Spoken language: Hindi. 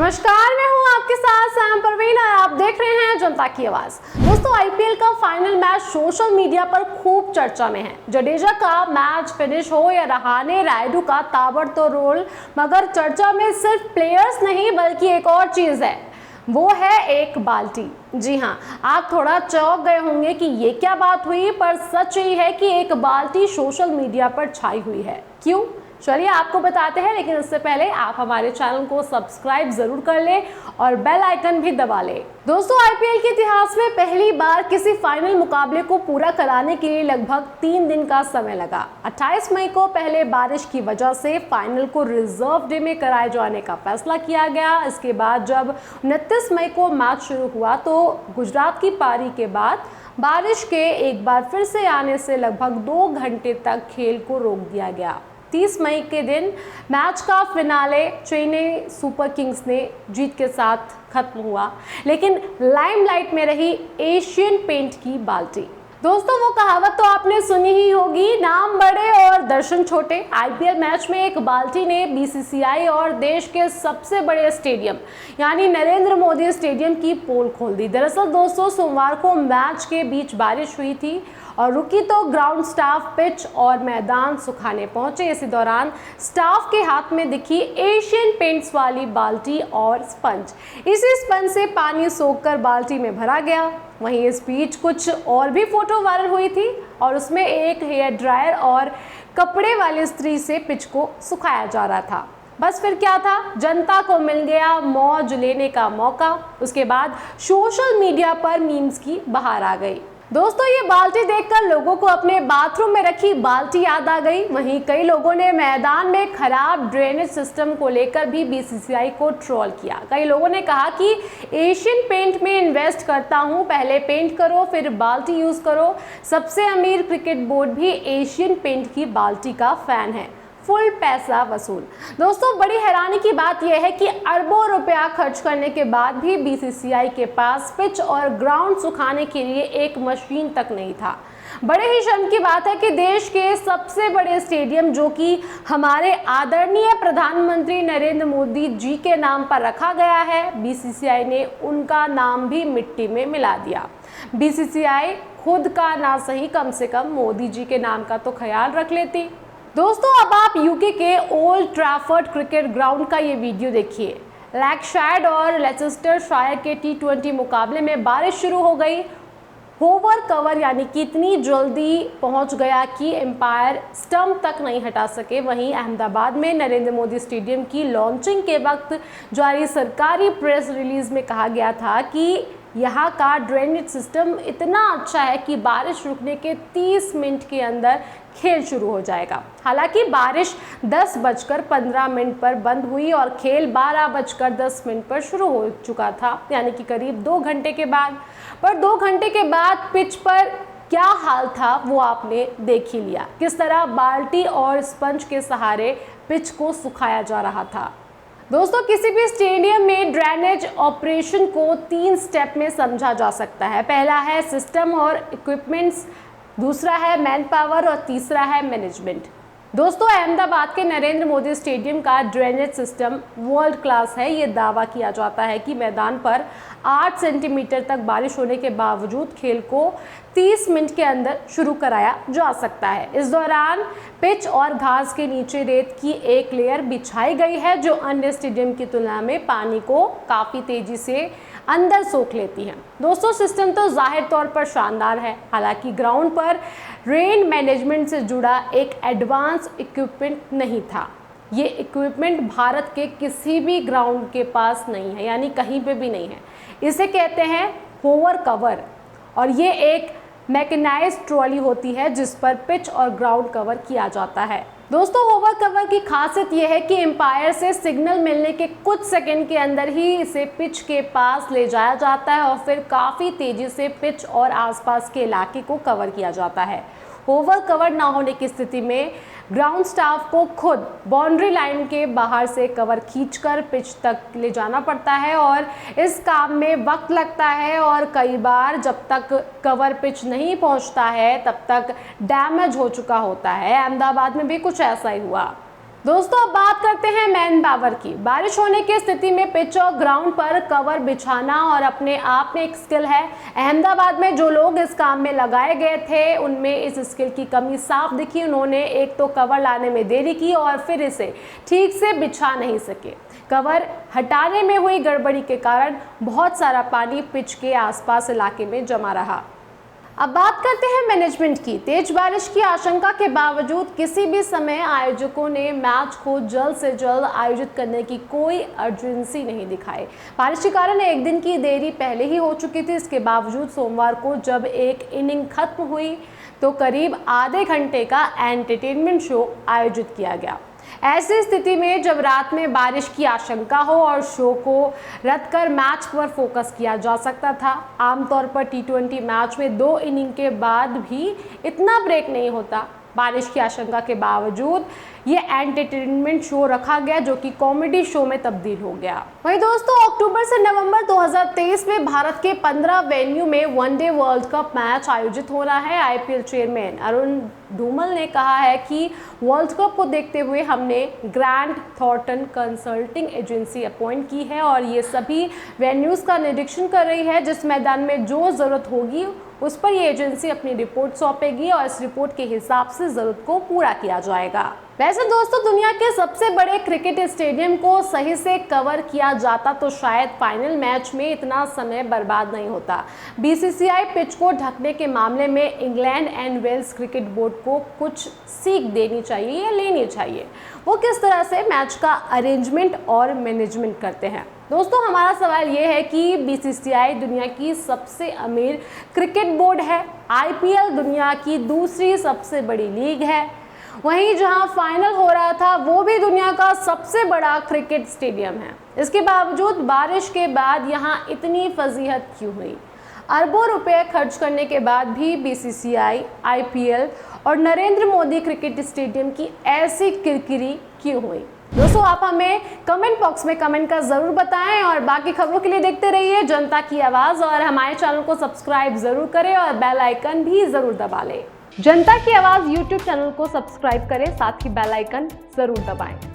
नमस्कार, मैं हूं आपके साथ सैम परवीन और आप देख रहे हैं जनता की आवाज। दोस्तों, आईपीएल का फाइनल मैच सोशल मीडिया पर खूब चर्चा में है। जडेजा का मैच फिनिश हो या रहाणे रायडू का ताबड़तोड़ रोल, मगर चर्चा में सिर्फ प्लेयर्स नहीं बल्कि एक और चीज है, वो है एक बाल्टी। जी हाँ, आप थोड़ा चौंक गए होंगे कि ये क्या बात हुई, पर सच यही है कि एक बाल्टी सोशल मीडिया पर छाई हुई है। क्यों? चलिए आपको बताते हैं, लेकिन उससे पहले आप हमारे चैनल को सब्सक्राइब जरूर कर लें और बेल आइकन भी दबा लें। दोस्तों, आईपीएल के इतिहास में पहली बार किसी फाइनल मुकाबले को पूरा कराने के लिए लगभग 3 दिन का समय लगा। 28 मई को पहले बारिश की वजह से फाइनल को रिजर्व डे में कराए जाने का फैसला किया गया। इसके बाद जब 29 मई को मैच शुरू हुआ तो गुजरात की पारी के बाद बारिश के एक बार फिर से आने से लगभग 2 घंटे तक खेल को रोक दिया गया। 30 मई के दिन मैच का फिनाले चेन्नई सुपर किंग्स ने जीत के साथ खत्म हुआ, लेकिन लाइमलाइट में रही एशियन पेंट की बाल्टी। दोस्तों, वो कहावत तो आपने सुनी ही होगी, नाम बड़े और दर्शन छोटे। आईपीएल मैच में एक बाल्टी ने बीसीसीआई और देश के सबसे बड़े स्टेडियम यानी नरेंद्र मोदी स्टेडियम की पोल खोल दी। दरअसल दोस्तों, सोमवार को मैच के बीच बारिश हुई थी और रुकी तो ग्राउंड स्टाफ पिच और मैदान सुखाने पहुंचे। इसी दौरान स्टाफ के हाथ में दिखी एशियन पेंट्स वाली बाल्टी और स्पंज। इसी स्पंज से पानी सोखकर बाल्टी में भरा गया। वहीं इस बीच कुछ और भी फोटो वायरल हुई थी और उसमें एक हेयर ड्रायर और कपड़े वाली स्त्री से पिच को सुखाया जा रहा था। बस फिर क्या था, जनता को मिल गया मौज लेने का मौका। उसके बाद सोशल मीडिया पर मीम्स की बहार आ गई। दोस्तों, ये बाल्टी देखकर लोगों को अपने बाथरूम में रखी बाल्टी याद आ गई। वहीं कई लोगों ने मैदान में खराब ड्रेनेज सिस्टम को लेकर भी बीसीसीआई को ट्रोल किया। कई लोगों ने कहा कि एशियन पेंट में इन्वेस्ट करता हूं, पहले पेंट करो फिर बाल्टी यूज करो। सबसे अमीर क्रिकेट बोर्ड भी एशियन पेंट की बाल्टी का फैन है, फुल पैसा वसूल। दोस्तों, बड़ी हैरानी की बात यह है कि अरबों रुपया खर्च करने के बाद भी बीसीसीआई के पास पिच और ग्राउंड सुखाने के लिए एक मशीन तक नहीं था। बड़े ही शर्म की बात है कि देश के सबसे बड़े स्टेडियम, जो कि हमारे आदरणीय प्रधानमंत्री नरेंद्र मोदी जी के नाम पर रखा गया है, बीसीसीआई ने उनका नाम भी मिट्टी में मिला दिया। बीसीसीआई खुद का ना सही, कम से कम मोदी जी के नाम का तो ख्याल रख लेती। दोस्तों, अब आप यूके के ओल्ड ट्रैफर्ड क्रिकेट ग्राउंड का ये वीडियो देखिए। लैंकशायर और लेसेस्टरशायर के T20 मुकाबले में बारिश शुरू हो गई। होवर कवर यानी कि इतनी जल्दी पहुंच गया कि एम्पायर स्टंप तक नहीं हटा सके। वहीं अहमदाबाद में नरेंद्र मोदी स्टेडियम की लॉन्चिंग के वक्त जारी सरकारी प्रेस रिलीज में कहा गया था कि यहाँ का ड्रेनेज सिस्टम इतना अच्छा है कि बारिश रुकने के 30 मिनट के अंदर खेल शुरू हो जाएगा। हालांकि बारिश 10:15 पर बंद हुई और खेल 12:10 पर शुरू हो चुका था, यानी कि करीब 2 घंटे के बाद। पर 2 घंटे के बाद पिच पर क्या हाल था वो आपने देख ही लिया। किस तरह बाल्टी और स्पंज के सहारे पिच को सुखाया जा रहा था। दोस्तों, किसी भी स्टेडियम में ड्रेनेज ऑपरेशन को 3 स्टेप में समझा जा सकता है। पहला है सिस्टम और इक्विपमेंट्स, दूसरा है मैन पावर और तीसरा है मैनेजमेंट। दोस्तों, अहमदाबाद के नरेंद्र मोदी स्टेडियम का ड्रेनेज सिस्टम वर्ल्ड क्लास है। ये दावा किया जाता है कि मैदान पर 8 सेंटीमीटर तक बारिश होने के बावजूद खेल को 30 मिनट के अंदर शुरू कराया जा सकता है। इस दौरान पिच और घास के नीचे रेत की एक लेयर बिछाई गई है, जो अन्य स्टेडियम की तुलना में पानी को काफ़ी तेजी से अंदर सोख लेती है। दोस्तों, सिस्टम तो जाहिर तौर पर शानदार है, हालांकि ग्राउंड पर रेन मैनेजमेंट से जुड़ा एक एडवांस इक्विपमेंट नहीं था। ये इक्विपमेंट भारत के किसी भी ग्राउंड के पास नहीं है, यानी कहीं पे भी नहीं है। इसे कहते हैं होवर कवर और ये एक मैकेनाइज्ड ट्रॉली होती है जिस पर पिच और ग्राउंड कवर किया जाता है। दोस्तों, होवर कवर की खासियत यह है कि एम्पायर से सिग्नल मिलने के कुछ सेकंड के अंदर ही इसे पिच के पास ले जाया जाता है और फिर काफ़ी तेज़ी से पिच और आसपास के इलाके को कवर किया जाता है। होवर कवर ना होने की स्थिति में ग्राउंड स्टाफ को खुद बाउंड्री लाइन के बाहर से कवर खींचकर पिच तक ले जाना पड़ता है और इस काम में वक्त लगता है और कई बार जब तक कवर पिच नहीं पहुंचता है तब तक डैमेज हो चुका होता है। अहमदाबाद में भी कुछ ऐसा ही हुआ। दोस्तों अब बात करते हैं मैन पावर की। बारिश होने की स्थिति में पिच और ग्राउंड पर कवर बिछाना और अपने आप में एक स्किल है। अहमदाबाद में जो लोग इस काम में लगाए गए थे उनमें इस स्किल की कमी साफ दिखी। उन्होंने एक तो कवर लाने में देरी की और फिर इसे ठीक से बिछा नहीं सके। कवर हटाने में हुई गड़बड़ी के कारण बहुत सारा पानी पिच के आसपास इलाके में जमा रहा। अब बात करते हैं मैनेजमेंट की। तेज बारिश की आशंका के बावजूद किसी भी समय आयोजकों ने मैच को जल्द से जल्द आयोजित करने की कोई अर्जेंसी नहीं दिखाई। बारिश के कारण एक दिन की देरी पहले ही हो चुकी थी। इसके बावजूद सोमवार को जब एक इनिंग खत्म हुई तो करीब आधे घंटे का एंटरटेनमेंट शो आयोजित किया गया। ऐसी स्थिति में जब रात में बारिश की आशंका हो और शो को रद्द कर मैच पर फोकस किया जा सकता था। आमतौर पर T20 मैच में 2 इनिंग के बाद भी इतना ब्रेक नहीं होता। बारिश की आशंका के बावजूद ये एंटरटेनमेंट शो रखा गया जो कि कॉमेडी शो में तब्दील हो गया। वहीं दोस्तों अक्टूबर से नवंबर 2023 में भारत के 15 वेन्यू में वनडे वर्ल्ड कप मैच आयोजित हो रहा है। IPL चेयरमैन अरुण धूमल ने कहा है कि वर्ल्ड कप को देखते हुए हमने Grant Thornton consulting agency appoint की है और ये सभी वेन्यूज़ का निरीक्षण कर रही है। जिस मैदान में जो ज़रूरत होगी उस पर ये एजेंसी अपनी रिपोर्ट सौंपेगी और इस रिपोर्ट के हिसाब से ज़रूरत को पूरा किया जाएगा। वैसे दोस्तों दुनिया के सबसे बड़े क्रिकेट स्टेडियम को सही से कवर किया जाता तो शायद फाइनल मैच में इतना समय बर्बाद नहीं होता। BCCI पिच को ढकने के मामले में England and Wales Cricket Board को कुछ सीख देनी चाहिए या लेनी चाहिए। वो किस तरह से मैच का अरेंजमेंट और मैनेजमेंट करते हैं। दोस्तों हमारा सवाल ये है कि BCCI दुनिया की सबसे अमीर क्रिकेट बोर्ड है। IPL दुनिया की दूसरी सबसे बड़ी लीग है। वहीं जहां फाइनल हो रहा था वो भी दुनिया का सबसे बड़ा क्रिकेट स्टेडियम है। इसके बावजूद बारिश के बाद यहां इतनी फजीहत क्यों हुई? अरबों रुपए खर्च करने के बाद भी BCCI, IPL और नरेंद्र मोदी क्रिकेट स्टेडियम की ऐसी किरकिरी क्यों हुई? दोस्तों आप हमें कमेंट बॉक्स में कमेंट कर ज़रूर बताएं और बाकी खबरों के लिए देखते रहिए जनता की आवाज़ और हमारे चैनल को सब्सक्राइब ज़रूर करें और बेल आइकन भी ज़रूर दबा लें। जनता की आवाज़ YouTube चैनल को सब्सक्राइब करें, साथ ही बेल आइकन ज़रूर दबाएं।